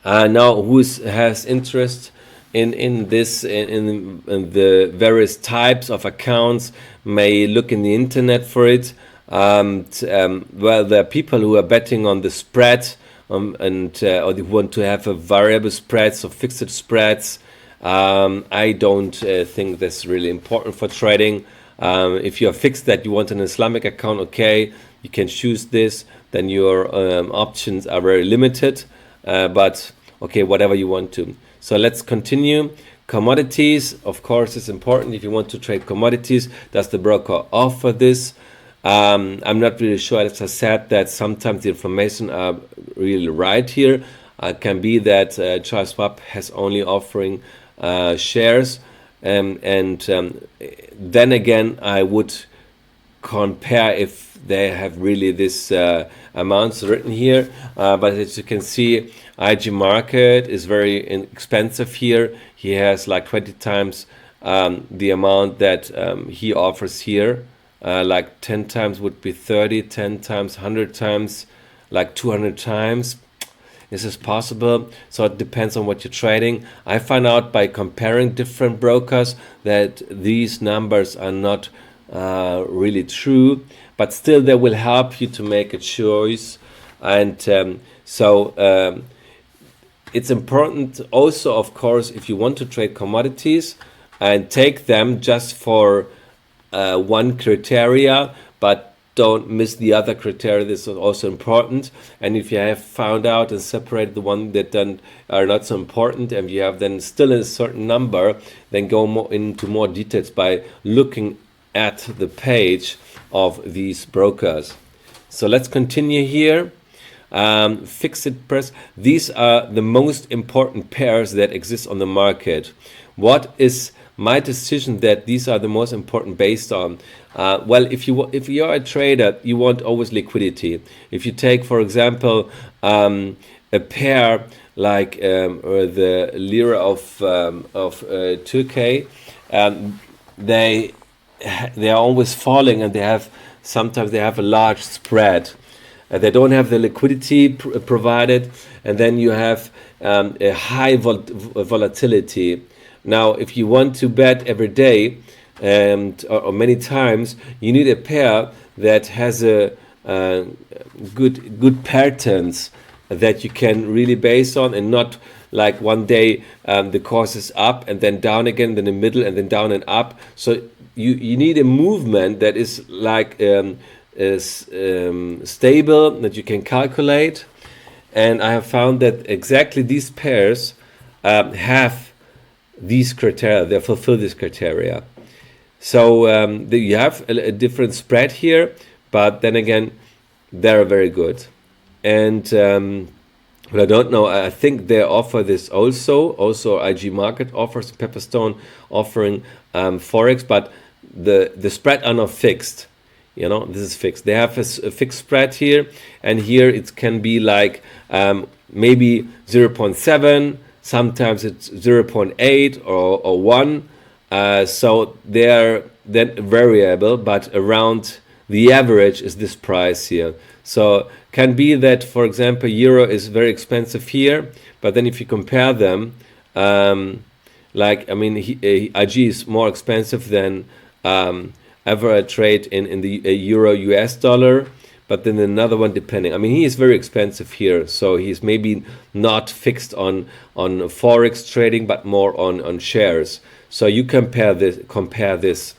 Now, has interest in this in the various types of accounts may look in the internet for it. Well, there are people who are betting on the spread, and or they want to have a variable spreads or fixed spreads. I don't think that's really important for trading. If you're fixed that you want an Islamic account, okay, you can choose this. Then your options are very limited. But okay, whatever you want to. So let's continue. Commodities, of course, is important. If you want to trade commodities, does the broker offer this? I'm not really sure. As I said, that sometimes the information are really right here. Can be that Charles Schwab has only offering shares, and then again, I would compare if they have really this amounts written here. But as you can see, IG Market is very expensive here. He has like 20 times the amount that he offers here. Like 10 times would be 30, 10 times, 100 times, like 200 times. This is possible. So it depends on what you're trading. I find out by comparing different brokers that these numbers are not really true, but still they will help you to make a choice. And it's important also, of course, if you want to trade commodities and take them just for one criteria, but don't miss the other criteria. This is also important. And if you have found out and separated the one that then are not so important, and you have then still a certain number, then go into more details by looking at the page of these brokers. So let's continue here. Fixed price. These are the most important pairs that exist on the market. What is my decision that these are the most important based on? Well, if you're a trader, you want always liquidity. If you take, for example, a pair like the lira of Turkey, they are always falling, and sometimes they have a large spread. They don't have the liquidity provided, and then you have a high volatility. Now, if you want to bet every day or many times, you need a pair that has a good patterns that you can really base on, and not like one day the course is up and then down again, then the middle and then down and up. So you need a movement that is like stable, that you can calculate. And I have found that exactly these pairs have these criteria. They fulfill this criteria. So you have a different spread here, but then again, they're very good. And well, I don't know. I think they offer this also. Also, IG Market offers, Pepperstone offering forex, but the spread are not fixed. You know, this is fixed. They have a fixed spread here, and here it can be like maybe 0.7. Sometimes it's 0.8 or 1. So they're then variable, but around the average is this price here. So can be that, for example, euro is very expensive here, but then if you compare them, like, I mean, IG is more expensive than ever trade in the euro US dollar. But then another one, depending. I mean, he is very expensive here, so he's maybe not fixed on forex trading, but more on shares. So you compare this.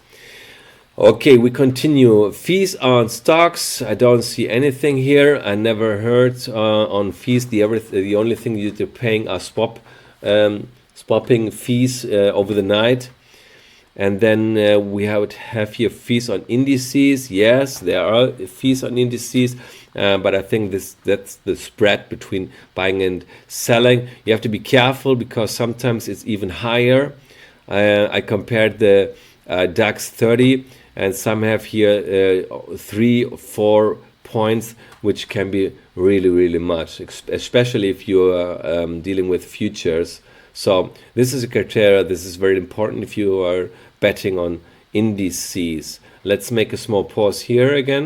Okay, we continue. Fees on stocks. I don't see anything here. I never heard on fees. The only thing you're paying are swapping fees over the night. And then we have here fees on indices. Yes, there are fees on indices, but I think that's the spread between buying and selling. You have to be careful because sometimes it's even higher. I compared the DAX 30, and some have here 3 or 4 points, which can be really, really much, especially if you are dealing with futures. So this is a criteria. This is very important if you are betting on indices. Let's make a small pause here again.